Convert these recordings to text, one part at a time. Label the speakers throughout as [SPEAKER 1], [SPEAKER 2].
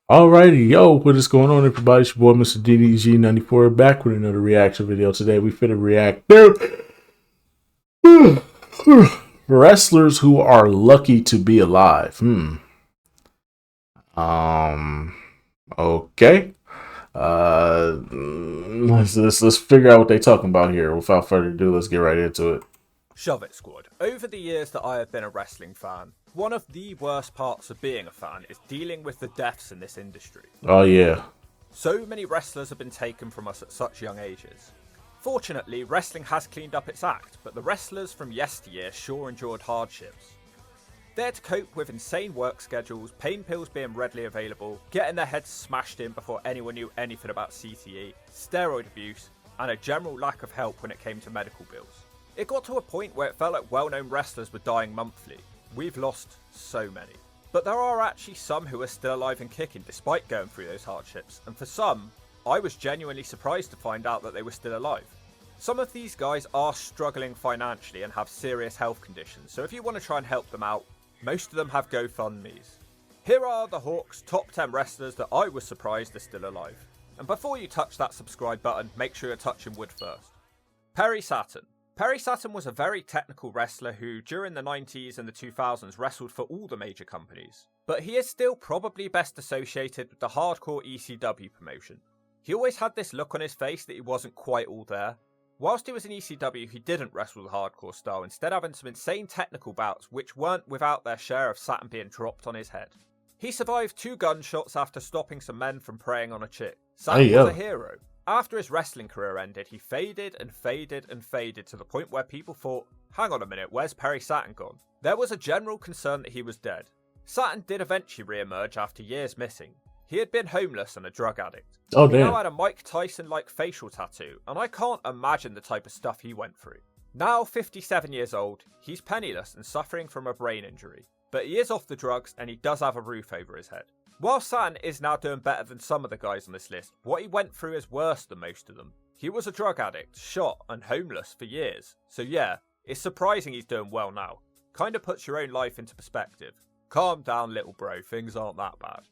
[SPEAKER 1] Alrighty, yo, what is going on, everybody? It's your boy, Mr. DDG94, back with another reaction video. Today, we finna react to wrestlers who are lucky to be alive. Um. Okay. Let's figure out what they talking about here. Without further ado, let's get right into it.
[SPEAKER 2] Shove It Squad. Over the years that I have been a wrestling fan, one of the worst parts of being a fan is dealing with the deaths in this industry.
[SPEAKER 1] Oh yeah.
[SPEAKER 2] So many wrestlers have been taken from us at such young ages. Fortunately, wrestling has cleaned up its act, but the wrestlers from yesteryear sure endured hardships. They had to cope with insane work schedules, pain pills being readily available, getting their heads smashed in before anyone knew anything about CTE, steroid abuse, and a general lack of help when it came to medical bills. It got to a point where it felt like well-known wrestlers were dying monthly. We've lost so many. But there are actually some who are still alive and kicking despite going through those hardships, and for some, I was genuinely surprised to find out that they were still alive. Some of these guys are struggling financially and have serious health conditions, so if you want to try and help them out, most of them have GoFundMes. Here are the Hawks' top 10 wrestlers that I was surprised are still alive. And before you touch that subscribe button, make sure you're touching wood first. Perry Saturn. Perry Saturn was a very technical wrestler who, during the 90s and the 2000s, wrestled for all the major companies. But he is still probably best associated with the hardcore ECW promotion. He always had this look on his face that he wasn't quite all there. Whilst he was in ECW, he didn't wrestle the hardcore style, instead having some insane technical bouts which weren't without their share of Saturn being dropped on his head. He survived 2 gunshots after stopping some men from preying on a chick. Saturn was a hero. After his wrestling career ended, he faded and faded and faded to the point where people thought, hang on a minute, where's Perry Saturn gone? There was a general concern that he was dead. Saturn did eventually re-emerge after years missing. He had been homeless and a drug addict.
[SPEAKER 1] Oh
[SPEAKER 2] He
[SPEAKER 1] damn.
[SPEAKER 2] now had a Mike Tyson-like facial tattoo, and I can't imagine the type of stuff he went through. Now 57 years old, he's penniless and suffering from a brain injury. But he is off the drugs and he does have a roof over his head. While Saturn is now doing better than some of the guys on this list, what he went through is worse than most of them. He was a drug addict, shot and homeless for years. So yeah, it's surprising he's doing well now. Kinda puts your own life into perspective. Calm down little bro, things aren't that bad.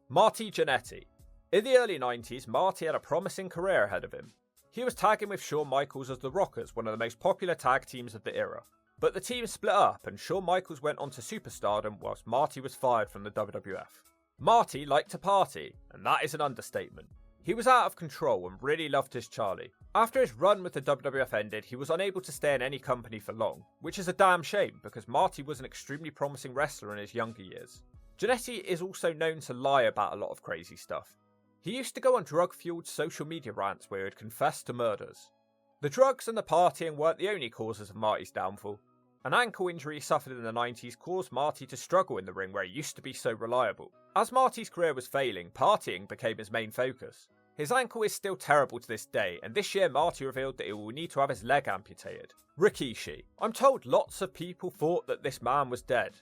[SPEAKER 2] Marty Jannetty. In the early 90s, Marty had a promising career ahead of him. He was tagging with Shawn Michaels as the Rockers, one of the most popular tag teams of the era. But the team split up and Shawn Michaels went on to superstardom whilst Marty was fired from the WWF. Marty liked to party, and that is an understatement. He was out of control and really loved his Charlie. After his run with the WWF ended, he was unable to stay in any company for long, which is a damn shame because Marty was an extremely promising wrestler in his younger years. Jannetty is also known to lie about a lot of crazy stuff. He used to go on drug-fueled social media rants where he would confess to murders. The drugs and the partying weren't the only causes of Marty's downfall. An ankle injury he suffered in the 90s caused Marty to struggle in the ring where he used to be so reliable. As Marty's career was failing, partying became his main focus. His ankle is still terrible to this day, and this year Marty revealed that he will need to have his leg amputated. Rikishi. I'm told lots of people thought that this man was dead.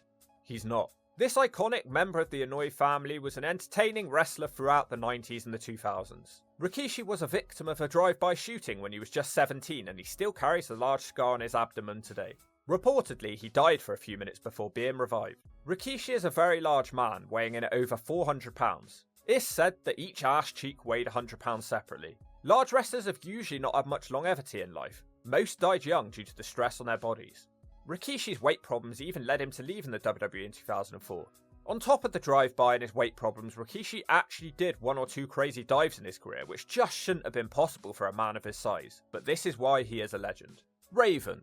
[SPEAKER 2] He's not. This iconic member of the Inoue family was an entertaining wrestler throughout the 90s and the 2000s. Rikishi was a victim of a drive-by shooting when he was just 17 and he still carries a large scar on his abdomen today. Reportedly, he died for a few minutes before being revived. Rikishi is a very large man, weighing in at over 400 pounds. It's said that each ass cheek weighed 100 pounds separately. Large wrestlers have usually not had much longevity in life. Most died young due to the stress on their bodies. Rikishi's weight problems even led him to leaving the WWE in 2004. On top of the drive-by and his weight problems, Rikishi actually did 1 or 2 crazy dives in his career, which just shouldn't have been possible for a man of his size, but this is why he is a legend. Raven.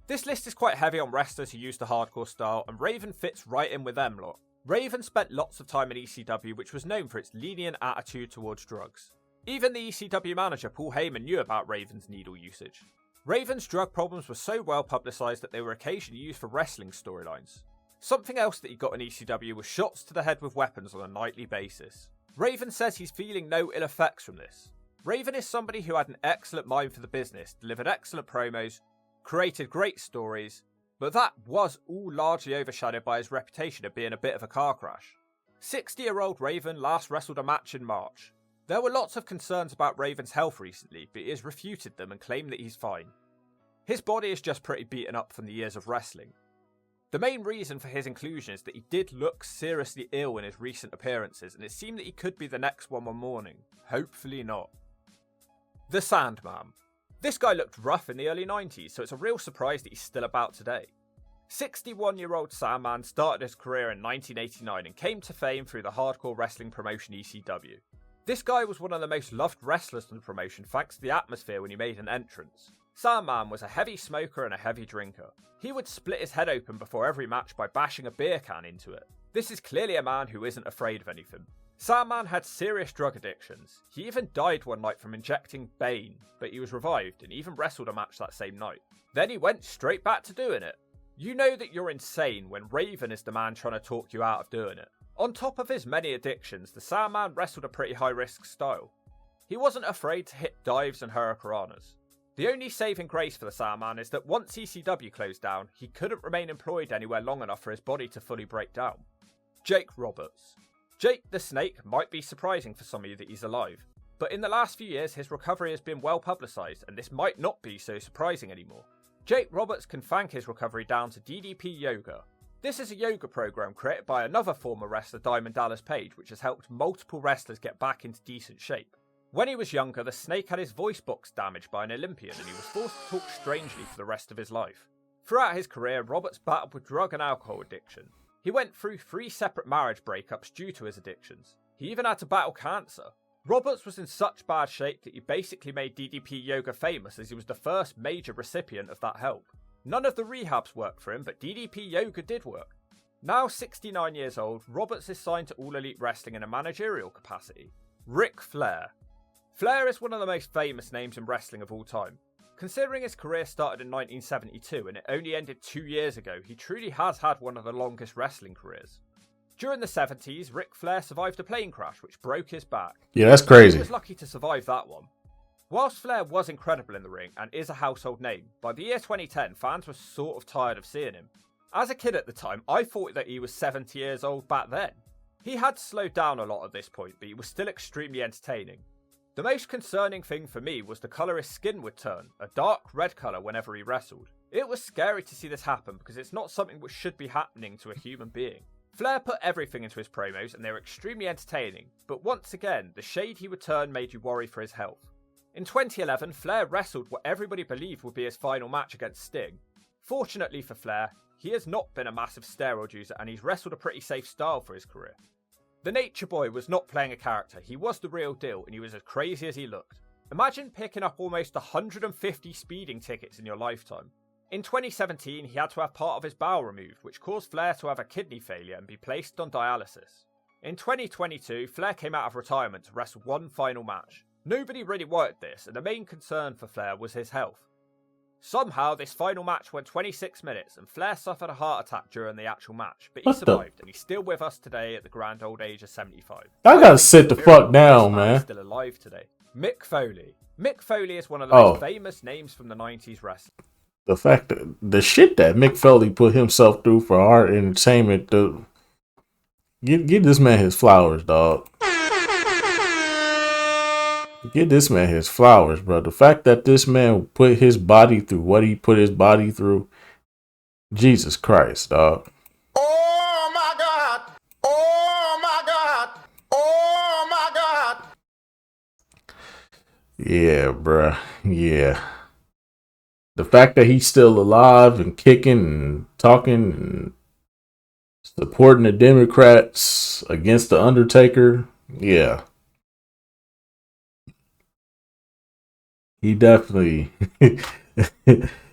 [SPEAKER 2] This list is quite heavy on wrestlers who use the hardcore style, and Raven fits right in with them lot. Raven spent lots of time in ECW, which was known for its lenient attitude towards drugs. Even the ECW manager Paul Heyman knew about Raven's needle usage. Raven's drug problems were so well publicised that they were occasionally used for wrestling storylines. Something else that he got in ECW was shots to the head with weapons on a nightly basis. Raven says he's feeling no ill effects from this. Raven is somebody who had an excellent mind for the business, delivered excellent promos, created great stories, but that was all largely overshadowed by his reputation of being a bit of a car crash. 60-year-old Raven last wrestled a match in March. There were lots of concerns about Raven's health recently, but he has refuted them and claimed that he's fine. His body is just pretty beaten up from the years of wrestling. The main reason for his inclusion is that he did look seriously ill in his recent appearances, and it seemed that he could be the next one morning. Hopefully not. The Sandman. This guy looked rough in the early 90s, so it's a real surprise that he's still about today. 61-year-old Sandman started his career in 1989 and came to fame through the hardcore wrestling promotion ECW. This guy was one of the most loved wrestlers in the promotion thanks to the atmosphere when he made an entrance. Sandman was a heavy smoker and a heavy drinker. He would split his head open before every match by bashing a beer can into it. This is clearly a man who isn't afraid of anything. Sandman had serious drug addictions. He even died one night from injecting Bane, but he was revived and even wrestled a match that same night. Then he went straight back to doing it. You know that you're insane when Raven is the man trying to talk you out of doing it. On top of his many addictions, the Sandman wrestled a pretty high-risk style. He wasn't afraid to hit dives and hurricanranas. The only saving grace for the Sandman is that once ECW closed down, he couldn't remain employed anywhere long enough for his body to fully break down. Jake Roberts. Jake the Snake might be surprising for some of you that he's alive, but in the last few years his recovery has been well publicised and this might not be so surprising anymore. Jake Roberts can thank his recovery down to DDP Yoga. This is a yoga program created by another former wrestler, Diamond Dallas Page, which has helped multiple wrestlers get back into decent shape. When he was younger, the Snake had his voice box damaged by an Olympian and he was forced to talk strangely for the rest of his life. Throughout his career, Roberts battled with drug and alcohol addiction. He went through 3 separate marriage breakups due to his addictions. He even had to battle cancer. Roberts was in such bad shape that he basically made DDP Yoga famous as he was the first major recipient of that help. None of the rehabs worked for him, but DDP Yoga did work. Now 69 years old, Roberts is signed to All Elite Wrestling in a managerial capacity. Ric Flair. Flair is one of the most famous names in wrestling of all time. Considering his career started in 1972 and it only ended 2 years ago, he truly has had one of the longest wrestling careers. During the 70s, Ric Flair survived a plane crash which broke his back.
[SPEAKER 1] Yeah, that's crazy.
[SPEAKER 2] He was lucky to survive that one. Whilst Flair was incredible in the ring and is a household name, by the year 2010 fans were sort of tired of seeing him. As a kid at the time, I thought that he was 70 years old back then. He had slowed down a lot at this point, but he was still extremely entertaining. The most concerning thing for me was the colour his skin would turn, a dark red colour whenever he wrestled. It was scary to see this happen because it's not something which should be happening to a human being. Flair put everything into his promos and they were extremely entertaining, but once again, the shade he would turn made you worry for his health. In 2011, Flair wrestled what everybody believed would be his final match against Sting. Fortunately for Flair, he has not been a massive steroid user and he's wrestled a pretty safe style for his career. The Nature Boy was not playing a character, he was the real deal and he was as crazy as he looked. Imagine picking up almost 150 speeding tickets in your lifetime. In 2017, he had to have part of his bowel removed, which caused Flair to have a kidney failure and be placed on dialysis. In 2022, Flair came out of retirement to wrestle one final match. Nobody really wanted this, and the main concern for Flair was his health. Somehow, this final match went 26 minutes, and Flair suffered a heart attack during the actual match, but he survived, and he's still with us today at the grand old age of 75.
[SPEAKER 1] I gotta sit the fuck down, man.
[SPEAKER 2] Still alive today. Mick Foley. Mick Foley is one of the most famous names from the 90s wrestling.
[SPEAKER 1] The fact that the shit that Mick Foley put himself through for art entertainment, dude. Give this man his flowers, dog. Give this man his flowers, bro. The fact that this man put his body through what he put his body through, Jesus Christ, dog.
[SPEAKER 3] Oh my God! Oh my God! Oh my God!
[SPEAKER 1] Yeah, bruh. Yeah. The fact that he's still alive and kicking and talking and supporting the Democrats against the Undertaker, yeah. He definitely,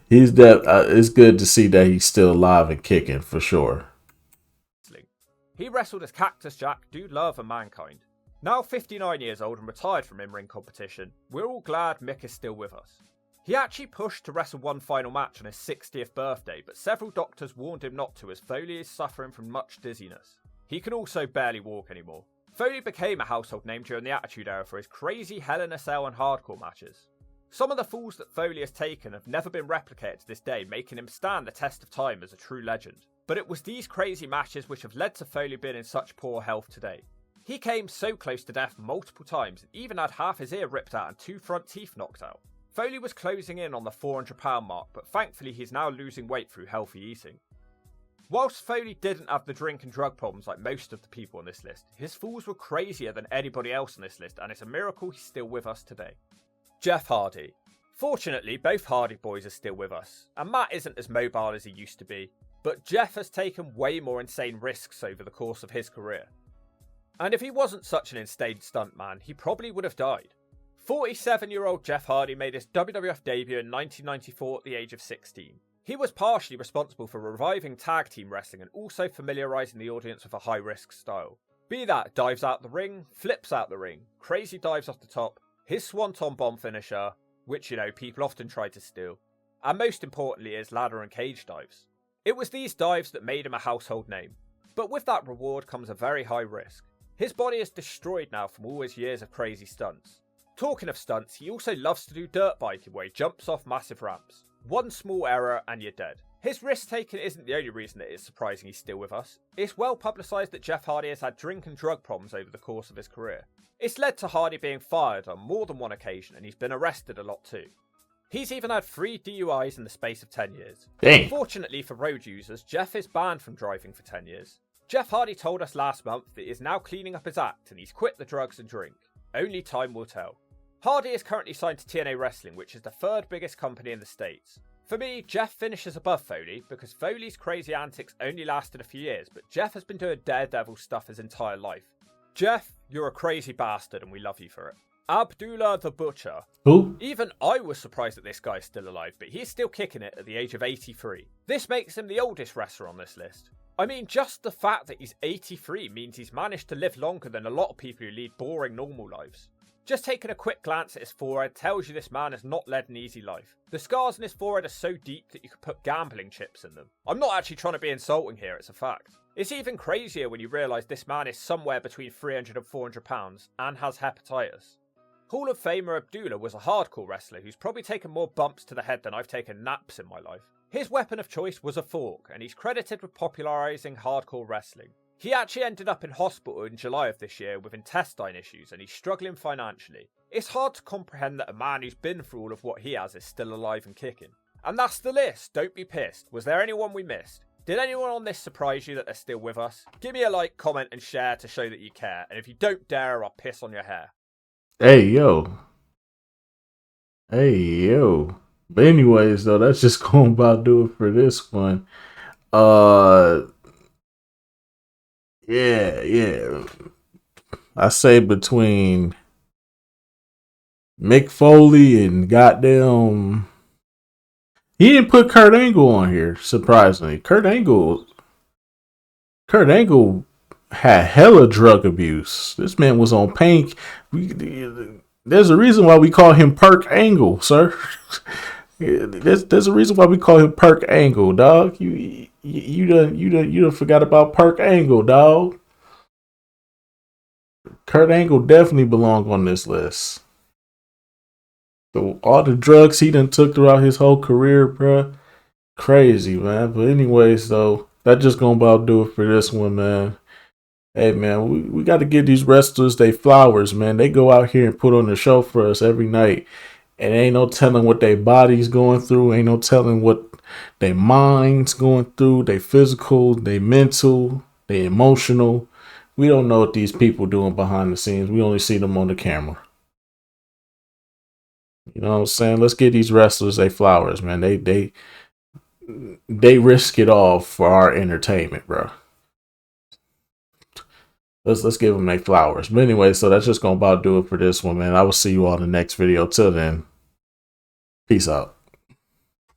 [SPEAKER 1] it's good to see that he's still alive and kicking for sure.
[SPEAKER 2] He wrestled as Cactus Jack, Dude Love and Mankind. Now 59 years old and retired from in-ring competition, we're all glad Mick is still with us. He actually pushed to wrestle one final match on his 60th birthday, but several doctors warned him not to as Foley is suffering from much dizziness. He can also barely walk anymore. Foley became a household name during the Attitude Era for his crazy Hell in a Cell and hardcore matches. Some of the falls that Foley has taken have never been replicated to this day, making him stand the test of time as a true legend. But it was these crazy matches which have led to Foley being in such poor health today. He came so close to death multiple times and even had half his ear ripped out and 2 front teeth knocked out. Foley was closing in on the 400-pound mark, but thankfully he's now losing weight through healthy eating. Whilst Foley didn't have the drink and drug problems like most of the people on this list, his falls were crazier than anybody else on this list, and it's a miracle he's still with us today. Jeff Hardy. Fortunately, both Hardy boys are still with us, and Matt isn't as mobile as he used to be, but Jeff has taken way more insane risks over the course of his career. And if he wasn't such an insane stuntman, he probably would have died. 47-year-old Jeff Hardy made his WWF debut in 1994 at the age of 16. He was partially responsible for reviving tag team wrestling and also familiarising the audience with a high-risk style. Be that dives out the ring, flips out the ring, crazy dives off the top, his swanton bomb finisher, which, people often try to steal, and most importantly his ladder and cage dives. It was these dives that made him a household name. But with that reward comes a very high risk. His body is destroyed now from all his years of crazy stunts. Talking of stunts, he also loves to do dirt biking where he jumps off massive ramps. One small error and you're dead. His risk taking isn't the only reason that it's surprising he's still with us. It's well publicised that Jeff Hardy has had drink and drug problems over the course of his career. It's led to Hardy being fired on more than one occasion, and he's been arrested a lot too. He's even had 3 DUIs in the space of 10 years.
[SPEAKER 1] Dang.
[SPEAKER 2] Fortunately for road users, Jeff is banned from driving for 10 years. Jeff Hardy told us last month that he is now cleaning up his act and he's quit the drugs and drink. Only time will tell. Hardy is currently signed to TNA Wrestling, which is the 3rd biggest company in the States. For me, Jeff finishes above Foley because Foley's crazy antics only lasted a few years, but Jeff has been doing daredevil stuff his entire life. Jeff, you're a crazy bastard and we love you for it. Abdullah the Butcher.
[SPEAKER 1] Who?
[SPEAKER 2] Even I was surprised that this guy is still alive, but he's still kicking it at the age of 83. This makes him the oldest wrestler on this list. I mean, just the fact that he's 83 means he's managed to live longer than a lot of people who lead boring normal lives. Just taking a quick glance at his forehead tells you this man has not led an easy life. The scars on his forehead are so deep that you could put gambling chips in them. I'm not actually trying to be insulting here, it's a fact. It's even crazier when you realise this man is somewhere between 300 and 400 pounds and has hepatitis. Hall of Famer Abdullah was a hardcore wrestler who's probably taken more bumps to the head than I've taken naps in my life. His weapon of choice was a fork, and he's credited with popularising hardcore wrestling. He actually ended up in hospital in July of this year with intestine issues and he's struggling financially. It's hard to comprehend that a man who's been through all of what he has is still alive and kicking. And that's the list, don't be pissed. Was there anyone we missed? Did anyone on this surprise you that they're still with us? Give me a like, comment and share to show that you care, and if you don't dare, I'll piss on your hair.
[SPEAKER 1] Hey, yo. But anyways, though, that's just going to about do it for this one. Yeah. I say between Mick Foley and goddamn... He didn't put Kurt Angle on here, surprisingly. Kurt Angle had hella drug abuse. This man was on pain. There's a reason why we call him Perk Angle, sir. There's a reason why we call him Perk Angle, dog. You done forgot about Perk Angle, dog. Kurt Angle definitely belonged on this list. So all the drugs he done took throughout his whole career, bruh. Crazy, man. But anyways, though, that just gonna about do it for this one, man. Hey, man, we got to give these wrestlers they flowers, man. They go out here and put on the show for us every night. And ain't no telling what their body's going through. Ain't no telling what their mind's going through. They physical, they mental, they emotional. We don't know what these people doing behind the scenes. We only see them on the camera. You know what I'm saying? Let's give these wrestlers they flowers, man. They risk it all for our entertainment, bro. Let's give them their flowers. But anyway, so that's just gonna about do it for this one, man. I will see you all in the next video. Till then, peace out.